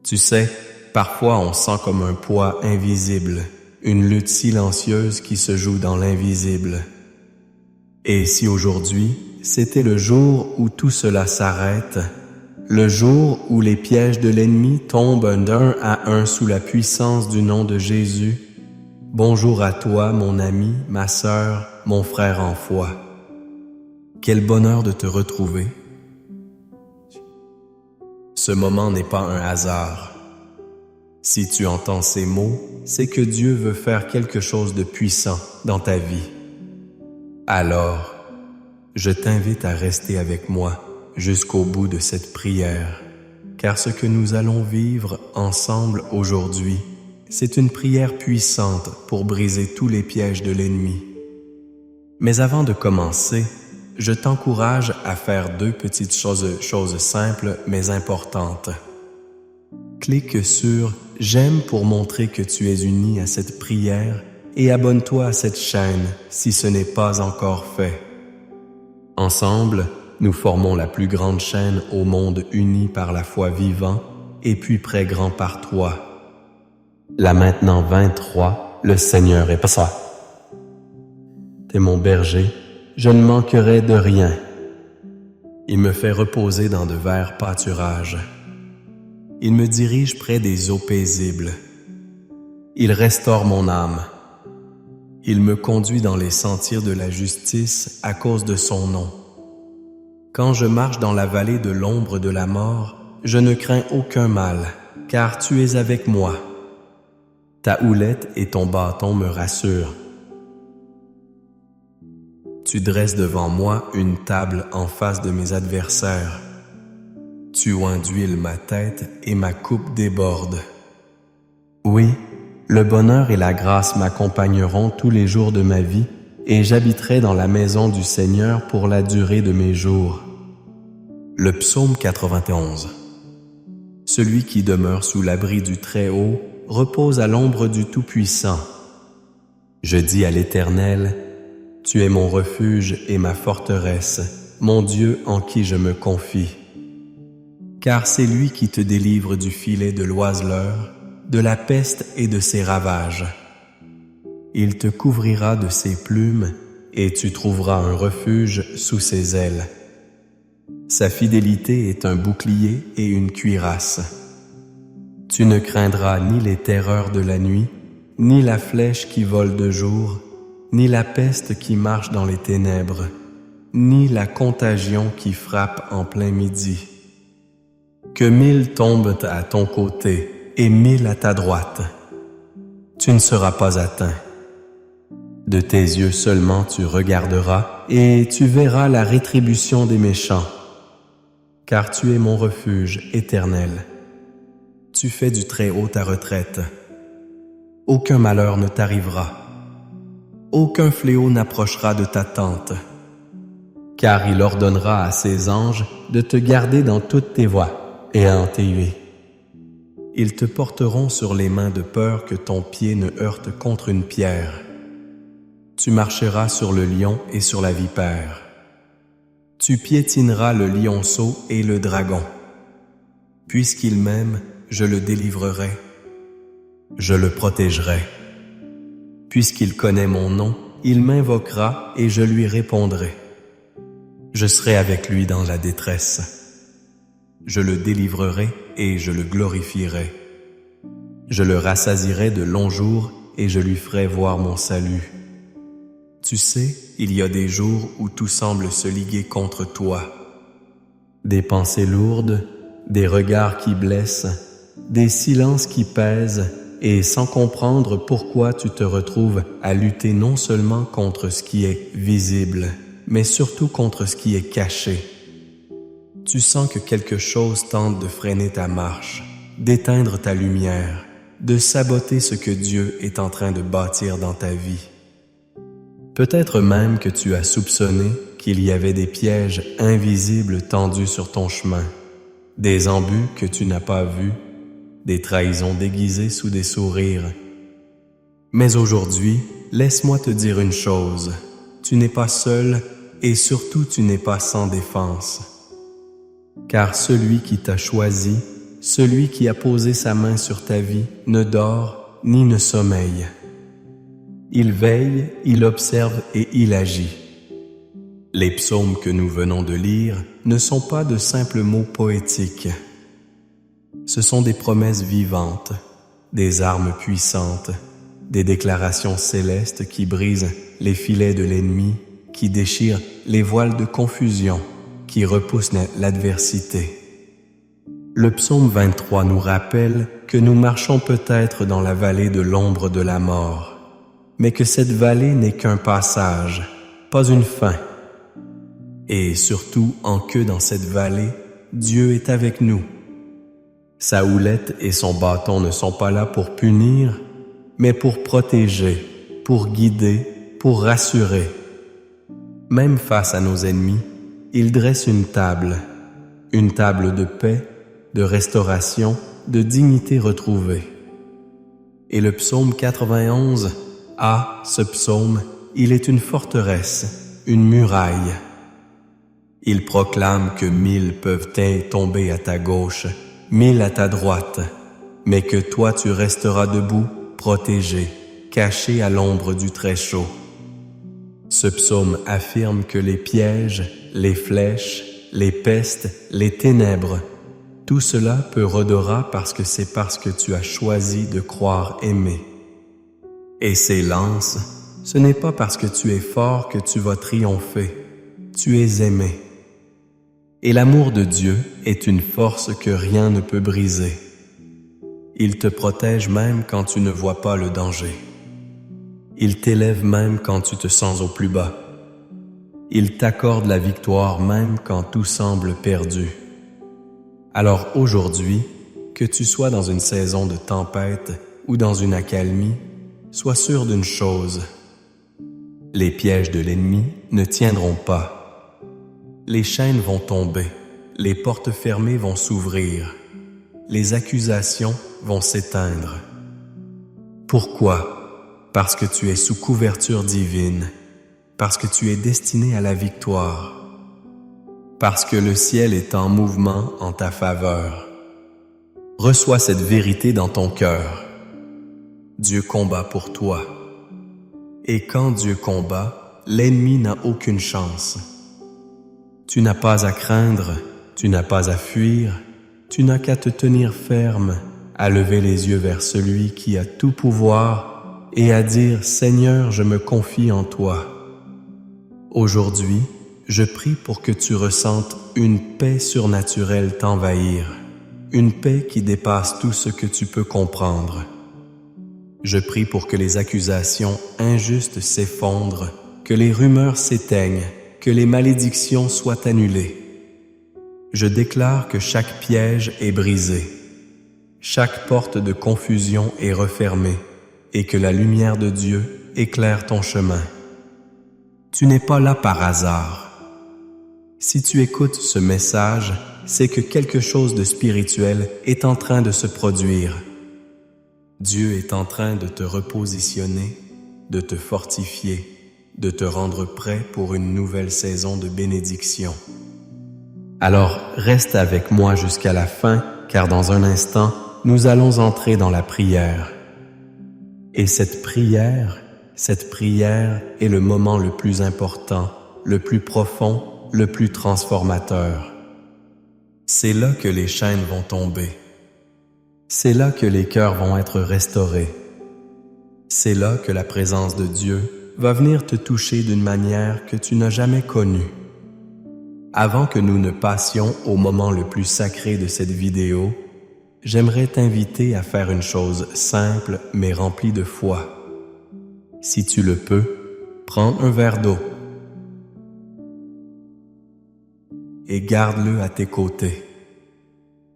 Tu sais, parfois on sent comme un poids invisible, une lutte silencieuse qui se joue dans l'invisible. Et si aujourd'hui, c'était le jour où tout cela s'arrête, le jour où les pièges de l'ennemi tombent d'un à un sous la puissance du nom de Jésus, bonjour à toi, mon ami, ma sœur, mon frère en foi. Quel bonheur de te retrouver. Ce moment n'est pas un hasard. Si tu entends ces mots, c'est que Dieu veut faire quelque chose de puissant dans ta vie. Alors, je t'invite à rester avec moi jusqu'au bout de cette prière, car ce que nous allons vivre ensemble aujourd'hui, c'est une prière puissante pour briser tous les pièges de l'ennemi. Mais avant de commencer, je t'encourage à faire deux petites choses simples mais importantes. Clique sur « J'aime » pour montrer que tu es uni à cette prière et abonne-toi à cette chaîne si ce n'est pas encore fait. Ensemble, nous formons la plus grande chaîne au monde unie par la foi vivant et puis très grand par toi. Là maintenant 23, le Seigneur est passé. T'es mon berger, je ne manquerai de rien. Il me fait reposer dans de verts pâturages. Il me dirige près des eaux paisibles. Il restaure mon âme. Il me conduit dans les sentiers de la justice à cause de son nom. Quand je marche dans la vallée de l'ombre de la mort, je ne crains aucun mal, car tu es avec moi. Ta houlette et ton bâton me rassurent. Tu dresses devant moi une table en face de mes adversaires. Tu oins d'huile ma tête et ma coupe déborde. Oui, le bonheur et la grâce m'accompagneront tous les jours de ma vie et j'habiterai dans la maison du Seigneur pour la durée de mes jours. Le psaume 91. Celui qui demeure sous l'abri du Très-Haut repose à l'ombre du Tout-Puissant. Je dis à l'Éternel, tu es mon refuge et ma forteresse, mon Dieu en qui je me confie. Car c'est lui qui te délivre du filet de l'oiseleur, de la peste et de ses ravages. Il te couvrira de ses plumes et tu trouveras un refuge sous ses ailes. Sa fidélité est un bouclier et une cuirasse. Tu ne craindras ni les terreurs de la nuit, ni la flèche qui vole de jour, ni la peste qui marche dans les ténèbres, ni la contagion qui frappe en plein midi. Que 1000 tombent à ton côté et 1000 à ta droite. Tu ne seras pas atteint. De tes yeux seulement tu regarderas et tu verras la rétribution des méchants. Car tu es mon refuge éternel. Tu fais du Très-Haut ta retraite. Aucun malheur ne t'arrivera. Aucun fléau n'approchera de ta tente. Car il ordonnera à ses anges de te garder dans toutes tes voies et en tes huées. Ils te porteront sur les mains de peur que ton pied ne heurte contre une pierre. Tu marcheras sur le lion et sur la vipère. Tu piétineras le lionceau et le dragon. Puisqu'il m'aime, je le délivrerai. Je le protégerai. Puisqu'il connaît mon nom, il m'invoquera et je lui répondrai. Je serai avec lui dans la détresse. Je le délivrerai et je le glorifierai. Je le rassasierai de longs jours et je lui ferai voir mon salut. Tu sais, il y a des jours où tout semble se liguer contre toi. Des pensées lourdes, des regards qui blessent, des silences qui pèsent, et sans comprendre pourquoi tu te retrouves à lutter non seulement contre ce qui est visible, mais surtout contre ce qui est caché. Tu sens que quelque chose tente de freiner ta marche, d'éteindre ta lumière, de saboter ce que Dieu est en train de bâtir dans ta vie. Peut-être même que tu as soupçonné qu'il y avait des pièges invisibles tendus sur ton chemin, des embûches que tu n'as pas vus, des trahisons déguisées sous des sourires. Mais aujourd'hui, laisse-moi te dire une chose, tu n'es pas seul et surtout tu n'es pas sans défense. Car celui qui t'a choisi, celui qui a posé sa main sur ta vie ne dort ni ne sommeille. Il veille, il observe et il agit. Les psaumes que nous venons de lire ne sont pas de simples mots poétiques. Ce sont des promesses vivantes, des armes puissantes, des déclarations célestes qui brisent les filets de l'ennemi, qui déchirent les voiles de confusion, qui repoussent l'adversité. Le psaume 23 nous rappelle que nous marchons peut-être dans la vallée de l'ombre de la mort, mais que cette vallée n'est qu'un passage, pas une fin. Et surtout, en que dans cette vallée, Dieu est avec nous. Sa houlette et son bâton ne sont pas là pour punir, mais pour protéger, pour guider, pour rassurer. Même face à nos ennemis, il dresse une table de paix, de restauration, de dignité retrouvée. Et le psaume 91, ce psaume, il est une forteresse, une muraille. Il proclame que 1000 peuvent tomber à ta gauche, 1000 à ta droite, mais que toi tu resteras debout, protégé, caché à l'ombre du Très-Chaud. Ce psaume affirme que les pièges, les flèches, les pestes, les ténèbres, tout cela peut rôdera parce que tu as choisi de croire aimer. Et ces lances, ce n'est pas parce que tu es fort que tu vas triompher, tu es aimé. Et l'amour de Dieu est une force que rien ne peut briser. Il te protège même quand tu ne vois pas le danger. Il t'élève même quand tu te sens au plus bas. Il t'accorde la victoire même quand tout semble perdu. Alors aujourd'hui, que tu sois dans une saison de tempête ou dans une accalmie, sois sûr d'une chose. Les pièges de l'ennemi ne tiendront pas. Les chaînes vont tomber, les portes fermées vont s'ouvrir, les accusations vont s'éteindre. Pourquoi? Parce que tu es sous couverture divine, parce que tu es destiné à la victoire, parce que le ciel est en mouvement en ta faveur. Reçois cette vérité dans ton cœur. Dieu combat pour toi. Et quand Dieu combat, l'ennemi n'a aucune chance. Tu n'as pas à craindre, tu n'as pas à fuir, tu n'as qu'à te tenir ferme, à lever les yeux vers celui qui a tout pouvoir et à dire « Seigneur, je me confie en toi ». Aujourd'hui, je prie pour que tu ressentes une paix surnaturelle t'envahir, une paix qui dépasse tout ce que tu peux comprendre. Je prie pour que les accusations injustes s'effondrent, que les rumeurs s'éteignent, que les malédictions soient annulées. Je déclare que chaque piège est brisé, chaque porte de confusion est refermée et que la lumière de Dieu éclaire ton chemin. Tu n'es pas là par hasard. Si tu écoutes ce message, c'est que quelque chose de spirituel est en train de se produire. Dieu est en train de te repositionner, de te fortifier, de te rendre prêt pour une nouvelle saison de bénédiction. Alors, reste avec moi jusqu'à la fin, car dans un instant, nous allons entrer dans la prière. Et cette prière est le moment le plus important, le plus profond, le plus transformateur. C'est là que les chaînes vont tomber. C'est là que les cœurs vont être restaurés. C'est là que la présence de Dieu va venir te toucher d'une manière que tu n'as jamais connue. Avant que nous ne passions au moment le plus sacré de cette vidéo, j'aimerais t'inviter à faire une chose simple mais remplie de foi. Si tu le peux, prends un verre d'eau et garde-le à tes côtés.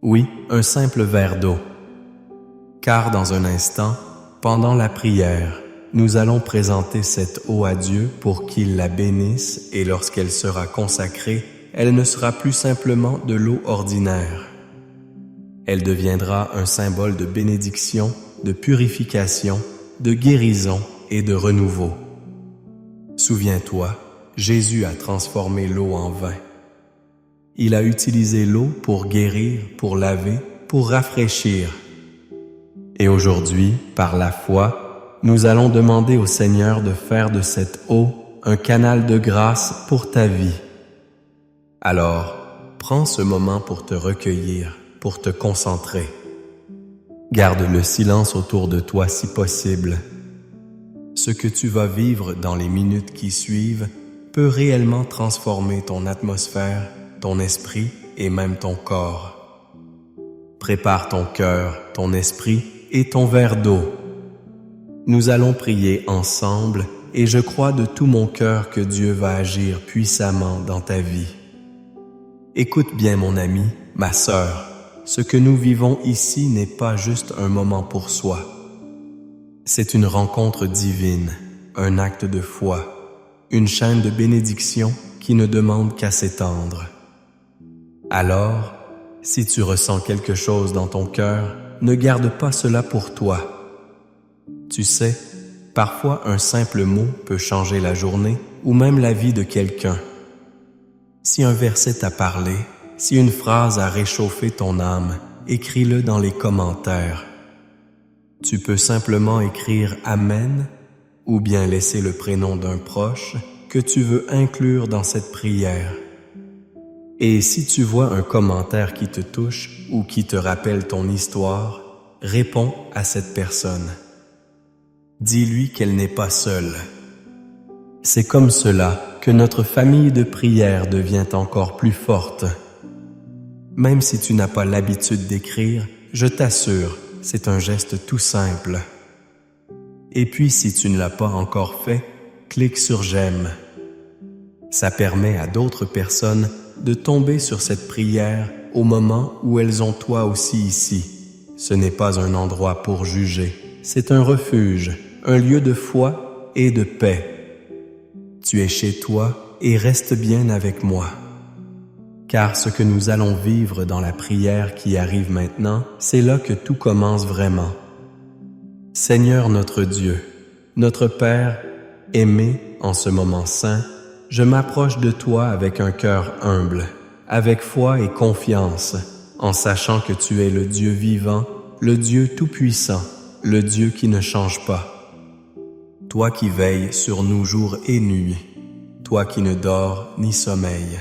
Oui, un simple verre d'eau. Car dans un instant, pendant la prière, nous allons présenter cette eau à Dieu pour qu'il la bénisse et lorsqu'elle sera consacrée, elle ne sera plus simplement de l'eau ordinaire. Elle deviendra un symbole de bénédiction, de purification, de guérison et de renouveau. Souviens-toi, Jésus a transformé l'eau en vin. Il a utilisé l'eau pour guérir, pour laver, pour rafraîchir. Et aujourd'hui, par la foi, nous allons demander au Seigneur de faire de cette eau un canal de grâce pour ta vie. Alors, prends ce moment pour te recueillir, pour te concentrer. Garde le silence autour de toi si possible. Ce que tu vas vivre dans les minutes qui suivent peut réellement transformer ton atmosphère, ton esprit et même ton corps. Prépare ton cœur, ton esprit et ton verre d'eau. Nous allons prier ensemble et je crois de tout mon cœur que Dieu va agir puissamment dans ta vie. Écoute bien mon ami, ma sœur, ce que nous vivons ici n'est pas juste un moment pour soi. C'est une rencontre divine, un acte de foi, une chaîne de bénédiction qui ne demande qu'à s'étendre. Alors, si tu ressens quelque chose dans ton cœur, ne garde pas cela pour toi. Tu sais, parfois un simple mot peut changer la journée ou même la vie de quelqu'un. Si un verset t'a parlé, si une phrase a réchauffé ton âme, écris-le dans les commentaires. Tu peux simplement écrire « Amen » ou bien laisser le prénom d'un proche que tu veux inclure dans cette prière. Et si tu vois un commentaire qui te touche ou qui te rappelle ton histoire, réponds à cette personne. Dis-lui qu'elle n'est pas seule. C'est comme cela que notre famille de prière devient encore plus forte. Même si tu n'as pas l'habitude d'écrire, je t'assure, c'est un geste tout simple. Et puis si tu ne l'as pas encore fait, clique sur j'aime. Ça permet à d'autres personnes de tomber sur cette prière au moment où elles ont toi aussi ici. Ce n'est pas un endroit pour juger, c'est un refuge, un lieu de foi et de paix. Tu es chez toi et reste bien avec moi. Car ce que nous allons vivre dans la prière qui arrive maintenant, c'est là que tout commence vraiment. Seigneur notre Dieu, notre Père, aimé en ce moment saint, je m'approche de toi avec un cœur humble, avec foi et confiance, en sachant que tu es le Dieu vivant, le Dieu tout-puissant, le Dieu qui ne change pas. Toi qui veilles sur nous jour et nuit, toi qui ne dors ni sommeille.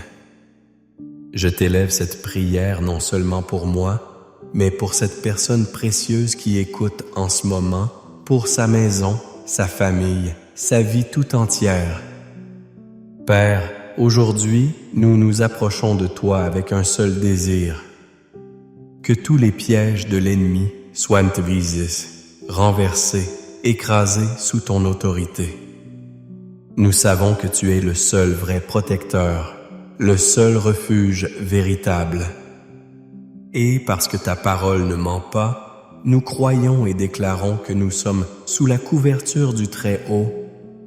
Je t'élève cette prière non seulement pour moi, mais pour cette personne précieuse qui écoute en ce moment, pour sa maison, sa famille, sa vie tout entière. Père, aujourd'hui, nous nous approchons de toi avec un seul désir. Que tous les pièges de l'ennemi soient visés, renversés, écrasés sous ton autorité. Nous savons que tu es le seul vrai protecteur, le seul refuge véritable. Et parce que ta parole ne ment pas, nous croyons et déclarons que nous sommes sous la couverture du Très-Haut,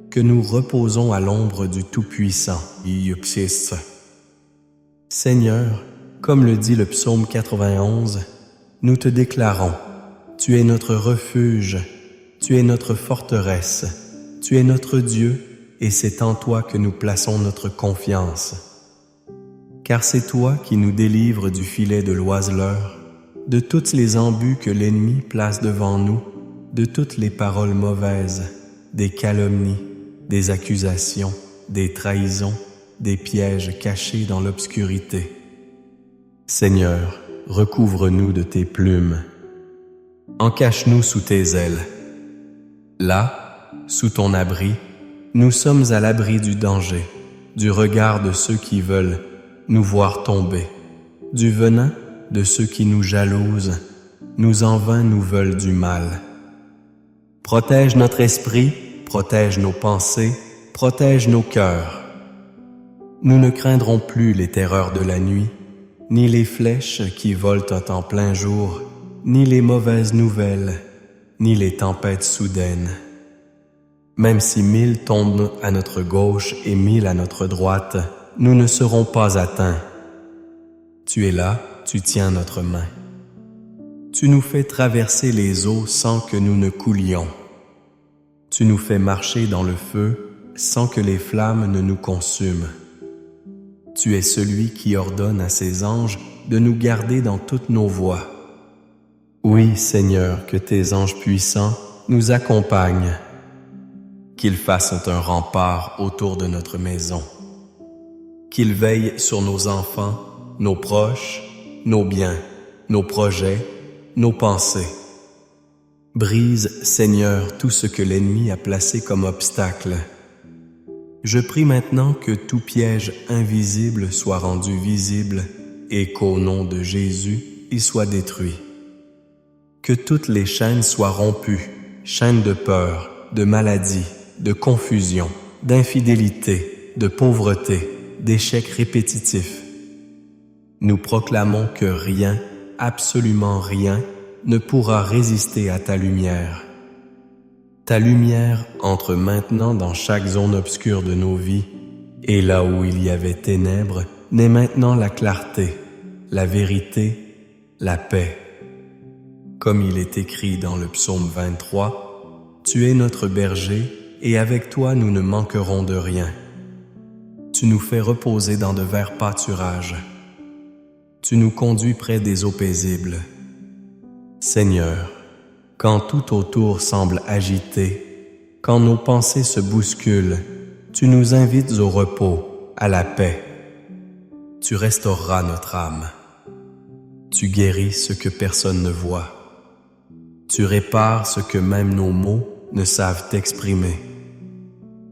que nous reposons à l'ombre du Tout-Puissant. Seigneur, comme le dit le psaume 91, nous te déclarons, tu es notre refuge, tu es notre forteresse, tu es notre Dieu, et c'est en toi que nous plaçons notre confiance. Car c'est toi qui nous délivres du filet de l'oiseleur, de toutes les embûches que l'ennemi place devant nous, de toutes les paroles mauvaises, des calomnies, des accusations, des trahisons, des pièges cachés dans l'obscurité. Seigneur, recouvre-nous de tes plumes. Encache-nous sous tes ailes. Là, sous ton abri, nous sommes à l'abri du danger, du regard de ceux qui veulent nous voir tomber, du venin de ceux qui nous jalousent, nous en vain nous veulent du mal. Protège notre esprit, protège nos pensées, protège nos cœurs. Nous ne craindrons plus les terreurs de la nuit, ni les flèches qui volent en plein jour, ni les mauvaises nouvelles, ni les tempêtes soudaines. Même si 1000 tombent à notre gauche et 1000 à notre droite, nous ne serons pas atteints. Tu es là, tu tiens notre main. Tu nous fais traverser les eaux sans que nous ne coulions. Tu nous fais marcher dans le feu sans que les flammes ne nous consument. Tu es celui qui ordonne à ses anges de nous garder dans toutes nos voies. Oui, Seigneur, que tes anges puissants nous accompagnent, qu'ils fassent un rempart autour de notre maison, qu'ils veillent sur nos enfants, nos proches, nos biens, nos projets, nos pensées. Brise, Seigneur, tout ce que l'ennemi a placé comme obstacle. Je prie maintenant que tout piège invisible soit rendu visible et qu'au nom de Jésus, il soit détruit. Que toutes les chaînes soient rompues, chaînes de peur, de maladie, de confusion, d'infidélité, de pauvreté, d'échecs répétitifs. Nous proclamons que rien, absolument rien, ne pourra résister à ta lumière. Ta lumière entre maintenant dans chaque zone obscure de nos vies, et là où il y avait ténèbres, naît maintenant la clarté, la vérité, la paix. Comme il est écrit dans le psaume 23, « Tu es notre berger, et avec toi nous ne manquerons de rien. Tu nous fais reposer dans de verts pâturages. Tu nous conduis près des eaux paisibles. Seigneur, quand tout autour semble agité, quand nos pensées se bousculent, tu nous invites au repos, à la paix. Tu restaureras notre âme. Tu guéris ce que personne ne voit. Tu répares ce que même nos mots ne savent exprimer.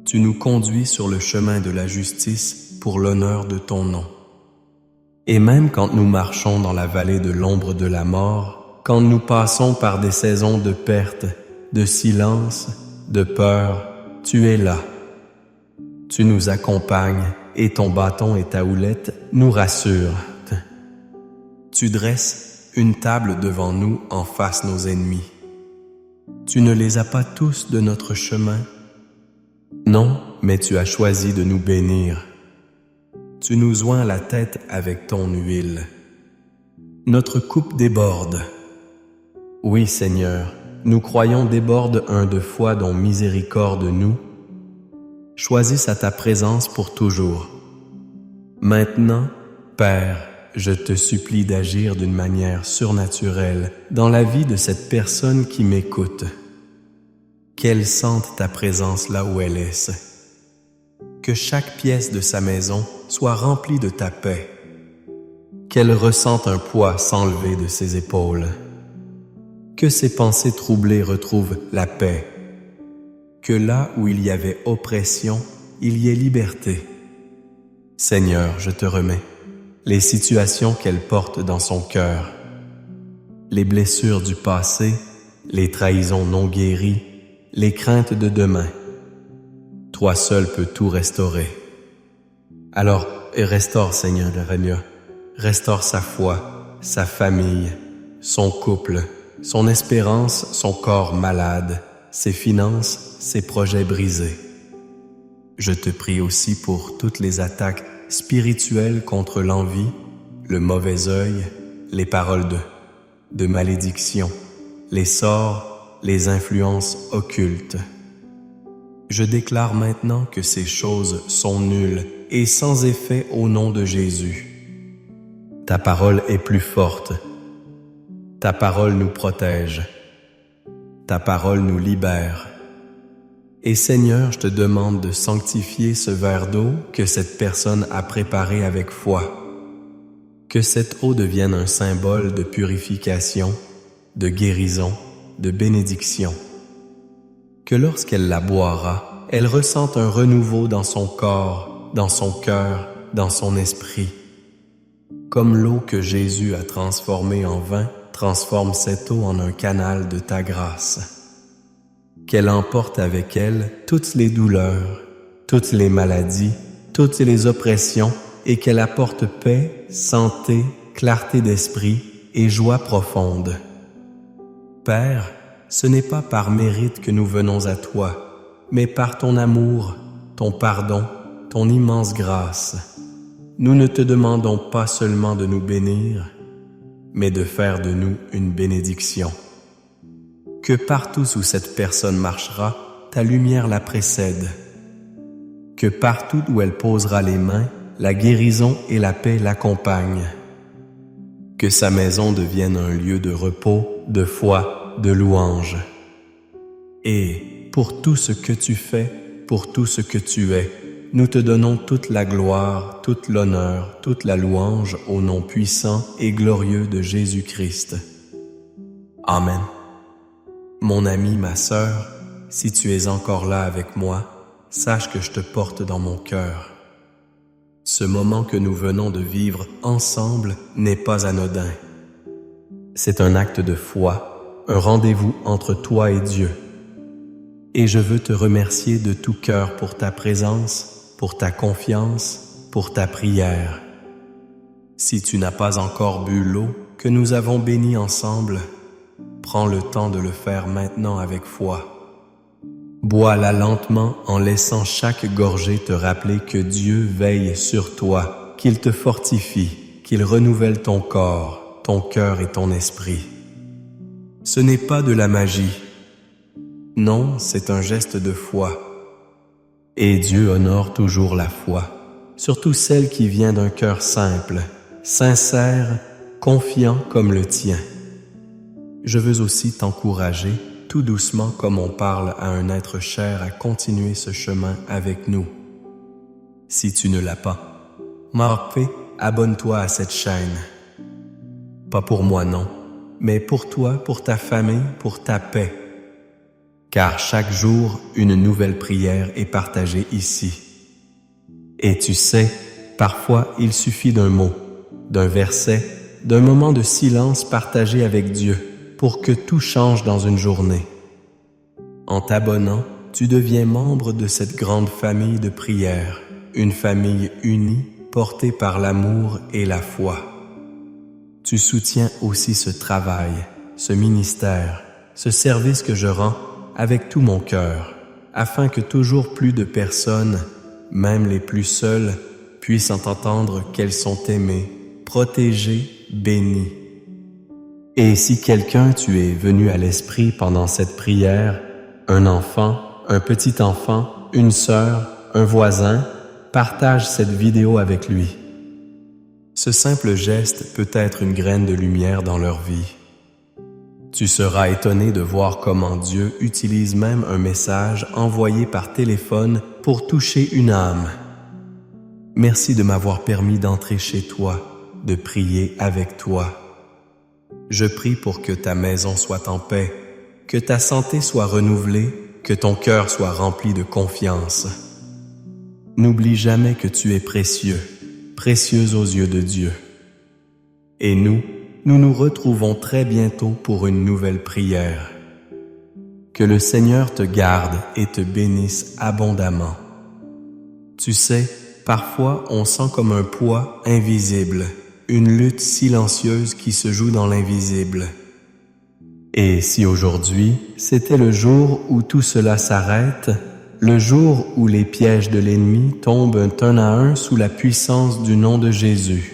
Tu nous conduis sur le chemin de la justice pour l'honneur de ton nom. Et même quand nous marchons dans la vallée de l'ombre de la mort, quand nous passons par des saisons de perte, de silence, de peur, tu es là. Tu nous accompagnes et ton bâton et ta houlette nous rassurent. Tu dresses une table devant nous en face nos ennemis. Tu ne les as pas tous de notre chemin. Non, mais tu as choisi de nous bénir. Tu nous oins la tête avec ton huile. Notre coupe déborde. Oui, Seigneur, nous croyons déborde un de foi dont miséricorde nous. Choisisse à ta présence pour toujours. Maintenant, Père, je te supplie d'agir d'une manière surnaturelle dans la vie de cette personne qui m'écoute. Qu'elle sente ta présence là où elle est. Que chaque pièce de sa maison soit remplie de ta paix. Qu'elle ressente un poids s'enlever de ses épaules. Que ses pensées troublées retrouvent la paix. Que là où il y avait oppression, il y ait liberté. Seigneur, je te remets les situations qu'elle porte dans son cœur, les blessures du passé, les trahisons non guéries, les craintes de demain. Toi seul peux tout restaurer. Alors, restaure, Seigneur, restaure sa foi, sa famille, son couple, son espérance, son corps malade, ses finances, ses projets brisés. Je te prie aussi pour toutes les attaques spirituelles contre l'envie, le mauvais œil, les paroles de malédiction, les sorts, les influences occultes. Je déclare maintenant que ces choses sont nulles et sans effet au nom de Jésus. Ta parole est plus forte. Ta parole nous protège. Ta parole nous libère. Et Seigneur, je te demande de sanctifier ce verre d'eau que cette personne a préparé avec foi. Que cette eau devienne un symbole de purification, de guérison, de bénédiction. Que lorsqu'elle la boira, elle ressente un renouveau dans son corps, dans son cœur, dans son esprit. Comme l'eau que Jésus a transformée en vin, transforme cette eau en un canal de ta grâce. Qu'elle emporte avec elle toutes les douleurs, toutes les maladies, toutes les oppressions et qu'elle apporte paix, santé, clarté d'esprit et joie profonde. Père, ce n'est pas par mérite que nous venons à toi, mais par ton amour, ton pardon, ton immense grâce. Nous ne te demandons pas seulement de nous bénir, mais de faire de nous une bénédiction. Que partout où cette personne marchera, ta lumière la précède. Que partout où elle posera les mains, la guérison et la paix l'accompagnent. Que sa maison devienne un lieu de repos, de foi, de louange. Et pour tout ce que tu fais, pour tout ce que tu es, nous te donnons toute la gloire, toute l'honneur, toute la louange au nom puissant et glorieux de Jésus-Christ. Amen. Mon ami, ma sœur, si tu es encore là avec moi, sache que je te porte dans mon cœur. Ce moment que nous venons de vivre ensemble n'est pas anodin. C'est un acte de foi, un rendez-vous entre toi et Dieu. Et je veux te remercier de tout cœur pour ta présence, pour ta confiance, pour ta prière. Si tu n'as pas encore bu l'eau que nous avons bénie ensemble, prends le temps de le faire maintenant avec foi. Bois-la lentement en laissant chaque gorgée te rappeler que Dieu veille sur toi, qu'il te fortifie, qu'il renouvelle ton corps, ton cœur et ton esprit. Ce n'est pas de la magie. Non, c'est un geste de foi. Et Dieu honore toujours la foi, surtout celle qui vient d'un cœur simple, sincère, confiant comme le tien. Je veux aussi t'encourager, tout doucement comme on parle à un être cher, à continuer ce chemin avec nous. Si tu ne l'as pas, marque, abonne-toi à cette chaîne. Pas pour moi, non, mais pour toi, pour ta famille, pour ta paix. Car chaque jour, une nouvelle prière est partagée ici. Et tu sais, parfois il suffit d'un mot, d'un verset, d'un moment de silence partagé avec Dieu pour que tout change dans une journée. En t'abonnant, tu deviens membre de cette grande famille de prière, une famille unie, portée par l'amour et la foi. Tu soutiens aussi ce travail, ce ministère, ce service que je rends avec tout mon cœur, afin que toujours plus de personnes, même les plus seules, puissent entendre qu'elles sont aimées, protégées, bénies. Et si quelqu'un tu es venu à l'esprit pendant cette prière, un enfant, un petit enfant, une sœur, un voisin, partage cette vidéo avec lui. Ce simple geste peut être une graine de lumière dans leur vie. Tu seras étonné de voir comment Dieu utilise même un message envoyé par téléphone pour toucher une âme. Merci de m'avoir permis d'entrer chez toi, de prier avec toi. Je prie pour que ta maison soit en paix, que ta santé soit renouvelée, que ton cœur soit rempli de confiance. N'oublie jamais que tu es précieux, précieux aux yeux de Dieu. Et nous nous retrouvons très bientôt pour une nouvelle prière. Que le Seigneur te garde et te bénisse abondamment. Tu sais, parfois on sent comme un poids invisible, une lutte silencieuse qui se joue dans l'invisible. Et si aujourd'hui, c'était le jour où tout cela s'arrête, le jour où les pièges de l'ennemi tombent un à un sous la puissance du nom de Jésus.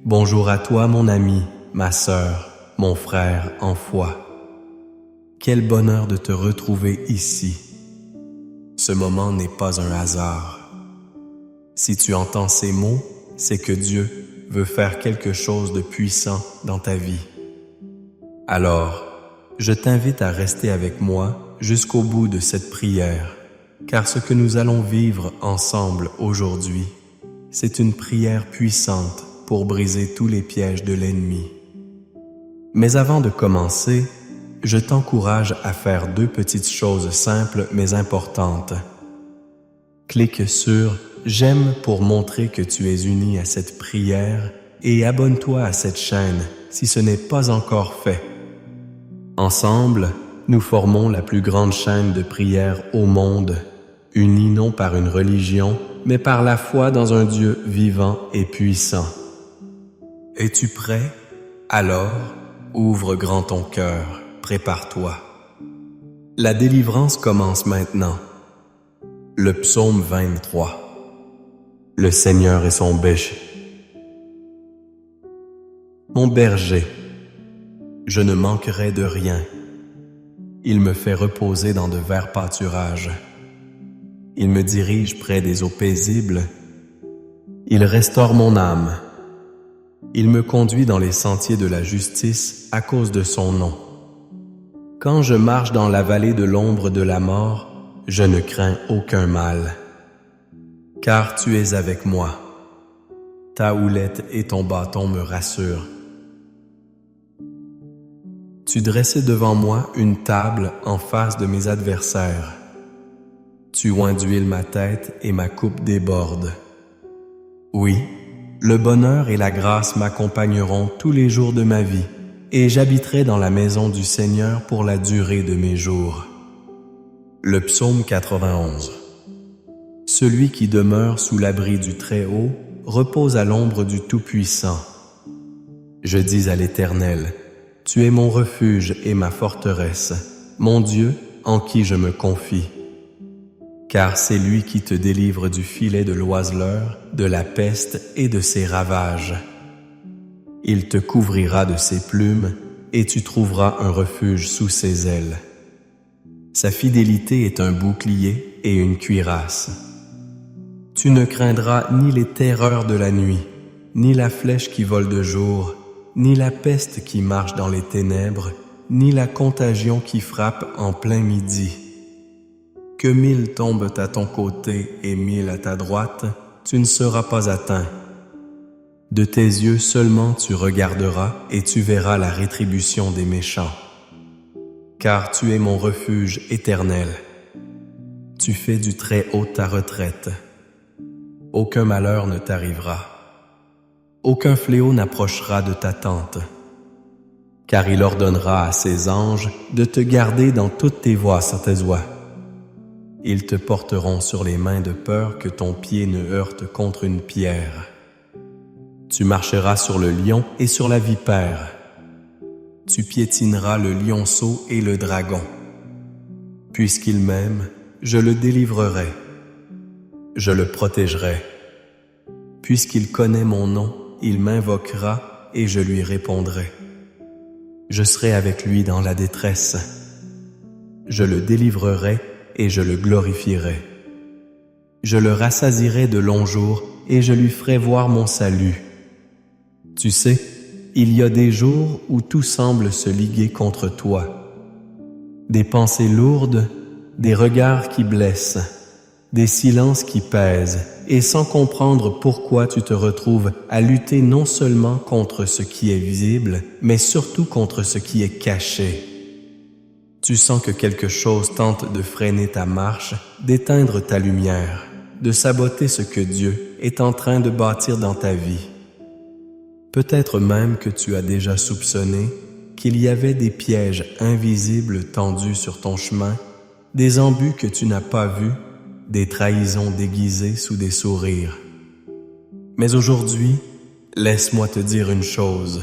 Bonjour à toi, mon ami, ma sœur, mon frère en foi. Quel bonheur de te retrouver ici. Ce moment n'est pas un hasard. Si tu entends ces mots, c'est que Dieu veut faire quelque chose de puissant dans ta vie. Alors, je t'invite à rester avec moi jusqu'au bout de cette prière, car ce que nous allons vivre ensemble aujourd'hui, c'est une prière puissante pour briser tous les pièges de l'ennemi. Mais avant de commencer, je t'encourage à faire 2 petites choses simples mais importantes. Clique sur « J'aime » pour montrer que tu es uni à cette prière et abonne-toi à cette chaîne si ce n'est pas encore fait. Ensemble, nous formons la plus grande chaîne de prière au monde, unis non par une religion, mais par la foi dans un Dieu vivant et puissant. Es-tu prêt? Alors, ouvre grand ton cœur, prépare-toi. La délivrance commence maintenant. Le psaume 23. Le Seigneur est son berger. Mon berger, je ne manquerai de rien. Il me fait reposer dans de verts pâturages. Il me dirige près des eaux paisibles. Il restaure mon âme. Il me conduit dans les sentiers de la justice à cause de son nom. Quand je marche dans la vallée de l'ombre de la mort, je ne crains aucun mal. Car tu es avec moi. Ta houlette et ton bâton me rassurent. Tu dressais devant moi une table en face de mes adversaires. Tu oins d'huile ma tête et ma coupe déborde. Oui, le bonheur et la grâce m'accompagneront tous les jours de ma vie, et j'habiterai dans la maison du Seigneur pour la durée de mes jours. Le psaume 91. Celui qui demeure sous l'abri du Très-Haut repose à l'ombre du Tout-Puissant. Je dis à l'Éternel, tu es mon refuge et ma forteresse, mon Dieu en qui je me confie. Car c'est lui qui te délivre du filet de l'oiseleur, de la peste et de ses ravages. Il te couvrira de ses plumes et tu trouveras un refuge sous ses ailes. Sa fidélité est un bouclier et une cuirasse. Tu ne craindras ni les terreurs de la nuit, ni la flèche qui vole de jour, ni la peste qui marche dans les ténèbres, ni la contagion qui frappe en plein midi. Que 1000 tombent à ton côté et 1000 à ta droite, tu ne seras pas atteint. De tes yeux seulement tu regarderas et tu verras la rétribution des méchants. Car tu es mon refuge éternel. Tu fais du Très-Haut ta retraite. Aucun malheur ne t'arrivera. Aucun fléau n'approchera de ta tente. Car il ordonnera à ses anges de te garder dans toutes tes voies sur tes voies. Ils te porteront sur les mains de peur que ton pied ne heurte contre une pierre. Tu marcheras sur le lion et sur la vipère. Tu piétineras le lionceau et le dragon. Puisqu'il m'aime, je le délivrerai. Je le protégerai. Puisqu'il connaît mon nom, il m'invoquera et je lui répondrai. Je serai avec lui dans la détresse. Je le délivrerai et je le glorifierai. Je le rassasierai de longs jours et je lui ferai voir mon salut. Tu sais, il y a des jours où tout semble se liguer contre toi. Des pensées lourdes, des regards qui blessent, des silences qui pèsent, et sans comprendre pourquoi tu te retrouves à lutter non seulement contre ce qui est visible, mais surtout contre ce qui est caché. Tu sens que quelque chose tente de freiner ta marche, d'éteindre ta lumière, de saboter ce que Dieu est en train de bâtir dans ta vie. Peut-être même que tu as déjà soupçonné qu'il y avait des pièges invisibles tendus sur ton chemin, des embûches que tu n'as pas vus, des trahisons déguisées sous des sourires. Mais aujourd'hui, laisse-moi te dire une chose.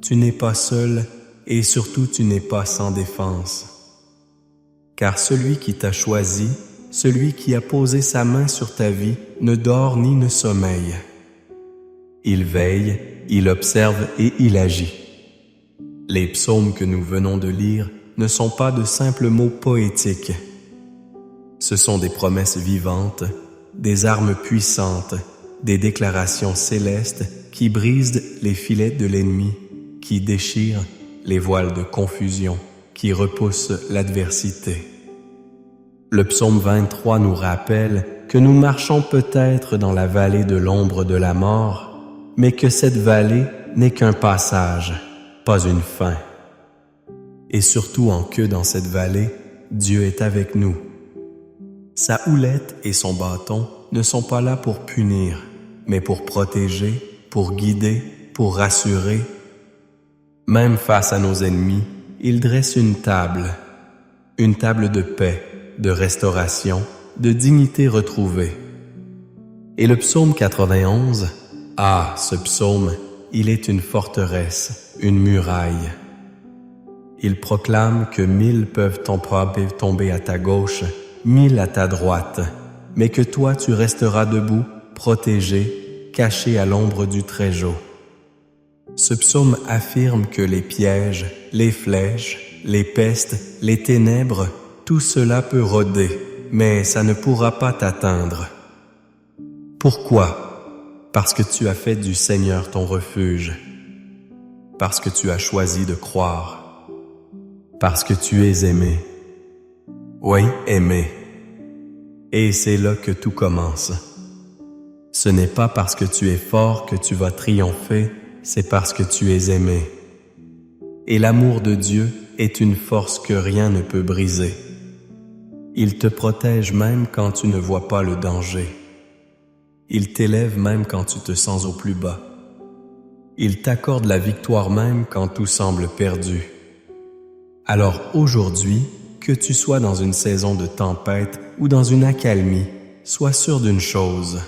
Tu n'es pas seul et surtout tu n'es pas sans défense. Car celui qui t'a choisi, celui qui a posé sa main sur ta vie, ne dort ni ne sommeille. Il veille, il observe et il agit. Les psaumes que nous venons de lire ne sont pas de simples mots poétiques. Ce sont des promesses vivantes, des armes puissantes, des déclarations célestes qui brisent les filets de l'ennemi, qui déchirent les voiles de confusion, qui repoussent l'adversité. Le psaume 23 nous rappelle que nous marchons peut-être dans la vallée de l'ombre de la mort, mais que cette vallée n'est qu'un passage, pas une fin. Et surtout en que dans cette vallée, Dieu est avec nous. Sa houlette et son bâton ne sont pas là pour punir, mais pour protéger, pour guider, pour rassurer. Même face à nos ennemis, il dresse une table de paix, de restauration, de dignité retrouvée. Et le psaume 91, ce psaume, il est une forteresse, une muraille. Il proclame que 1000 peuvent tomber à ta gauche, 1000 à ta droite, mais que toi tu resteras debout, protégé, caché à l'ombre du Très-Haut. Ce psaume affirme que les pièges, les flèches, les pestes, les ténèbres, tout cela peut rôder, mais ça ne pourra pas t'atteindre. Pourquoi? parce que tu as fait du Seigneur ton refuge, parce que tu as choisi de croire, parce que tu es aimé. Oui, aimé. Et c'est là que tout commence. Ce n'est pas parce que tu es fort que tu vas triompher, c'est parce que tu es aimé. Et l'amour de Dieu est une force que rien ne peut briser. Il te protège même quand tu ne vois pas le danger. Il t'élève même quand tu te sens au plus bas. Il t'accorde la victoire même quand tout semble perdu. Alors aujourd'hui, que tu sois dans une saison de tempête ou dans une accalmie, sois sûr d'une chose.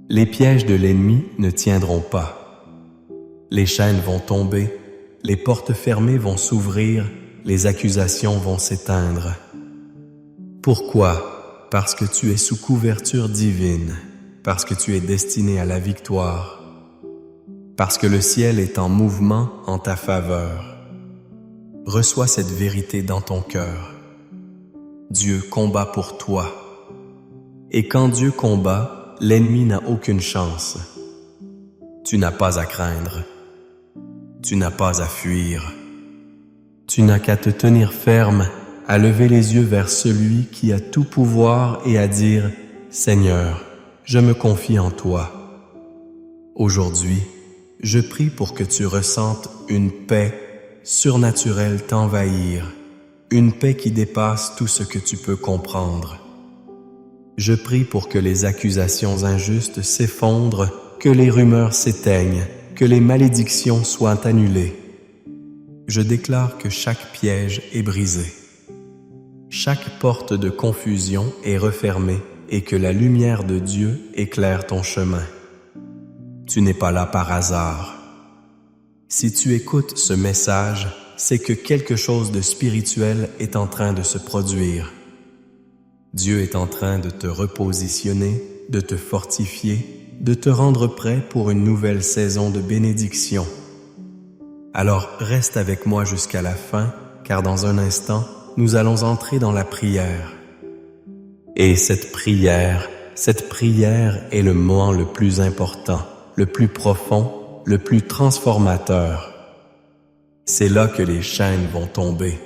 Les pièges de l'ennemi ne tiendront pas. Les chaînes vont tomber, les portes fermées vont s'ouvrir, les accusations vont s'éteindre. Pourquoi? Parce que tu es sous couverture divine, parce que tu es destiné à la victoire, parce que le ciel est en mouvement en ta faveur. Reçois cette vérité dans ton cœur. Dieu combat pour toi. Et quand Dieu combat, l'ennemi n'a aucune chance. Tu n'as pas à craindre. Tu n'as pas à fuir. Tu n'as qu'à te tenir ferme, à lever les yeux vers celui qui a tout pouvoir et à dire « Seigneur, je me confie en toi. » Aujourd'hui, je prie pour que tu ressentes une paix surnaturelle t'envahir, une paix qui dépasse tout ce que tu peux comprendre. Je prie pour que les accusations injustes s'effondrent, que les rumeurs s'éteignent, que les malédictions soient annulées. Je déclare que chaque piège est brisé. Chaque porte de confusion est refermée et que la lumière de Dieu éclaire ton chemin. Tu n'es pas là par hasard. Si tu écoutes ce message, c'est que quelque chose de spirituel est en train de se produire. Dieu est en train de te repositionner, de te fortifier, de te rendre prêt pour une nouvelle saison de bénédiction. Alors reste avec moi jusqu'à la fin, car dans un instant, nous allons entrer dans la prière. Et cette prière est le moment le plus important, le plus profond, le plus transformateur. C'est là que les chaînes vont tomber.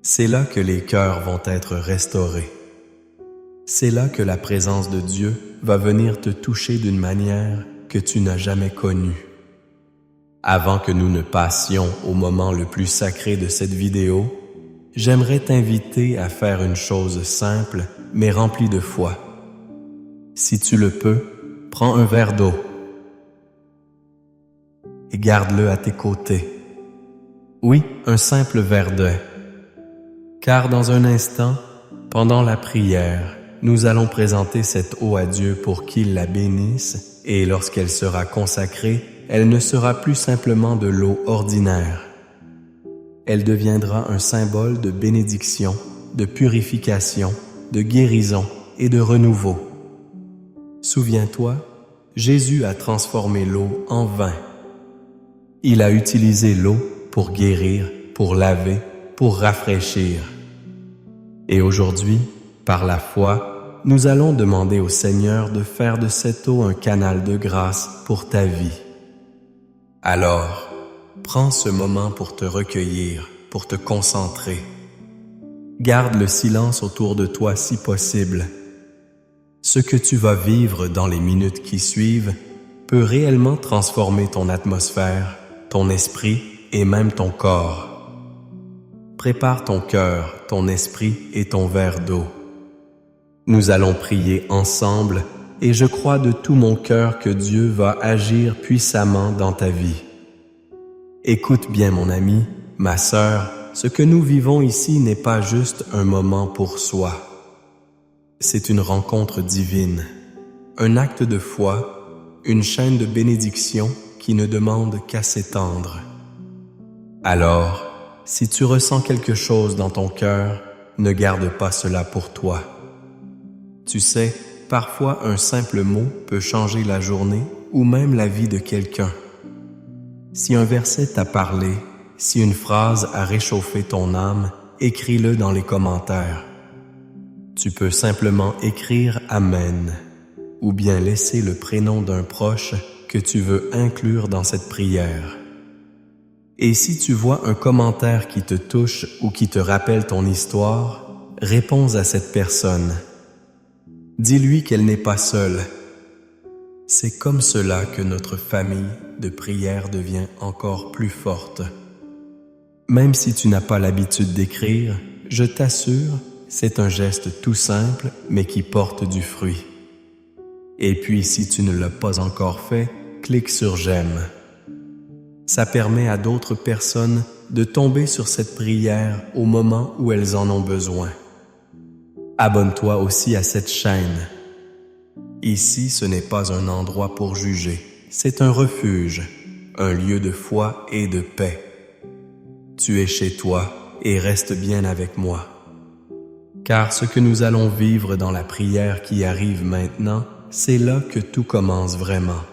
C'est là que les cœurs vont être restaurés. C'est là que la présence de Dieu va venir te toucher d'une manière que tu n'as jamais connue. Avant que nous ne passions au moment le plus sacré de cette vidéo, j'aimerais t'inviter à faire une chose simple mais remplie de foi. Si tu le peux, prends un verre d'eau et garde-le à tes côtés. Oui, un simple verre d'eau. Car dans un instant, pendant la prière, nous allons présenter cette eau à Dieu pour qu'il la bénisse et lorsqu'elle sera consacrée, elle ne sera plus simplement de l'eau ordinaire. Elle deviendra un symbole de bénédiction, de purification, de guérison et de renouveau. Souviens-toi, Jésus a transformé l'eau en vin. Il a utilisé l'eau pour guérir, pour laver, pour rafraîchir. Et aujourd'hui, par la foi, nous allons demander au Seigneur de faire de cette eau un canal de grâce pour ta vie. Alors, prends ce moment pour te recueillir, pour te concentrer. Garde le silence autour de toi si possible. Ce que tu vas vivre dans les minutes qui suivent peut réellement transformer ton atmosphère, ton esprit et même ton corps. Prépare ton cœur, ton esprit et ton verre d'eau. Nous allons prier ensemble et je crois de tout mon cœur que Dieu va agir puissamment dans ta vie. Écoute bien mon ami, ma sœur, ce que nous vivons ici n'est pas juste un moment pour soi. C'est une rencontre divine, un acte de foi, une chaîne de bénédiction qui ne demande qu'à s'étendre. Alors, si tu ressens quelque chose dans ton cœur, ne garde pas cela pour toi. Tu sais, parfois un simple mot peut changer la journée ou même la vie de quelqu'un. Si un verset t'a parlé, si une phrase a réchauffé ton âme, écris-le dans les commentaires. Tu peux simplement écrire « Amen » ou bien laisser le prénom d'un proche que tu veux inclure dans cette prière. Et si tu vois un commentaire qui te touche ou qui te rappelle ton histoire, réponds à cette personne. Dis-lui qu'elle n'est pas seule. C'est comme cela que notre famille de prière devient encore plus forte. Même si tu n'as pas l'habitude d'écrire, je t'assure, c'est un geste tout simple mais qui porte du fruit. Et puis si tu ne l'as pas encore fait, clique sur j'aime. Ça permet à d'autres personnes de tomber sur cette prière au moment où elles en ont besoin. Abonne-toi aussi à cette chaîne. Ici, ce n'est pas un endroit pour juger, c'est un refuge, un lieu de foi et de paix. Tu es chez toi et reste bien avec moi. Car ce que nous allons vivre dans la prière qui arrive maintenant, c'est là que tout commence vraiment.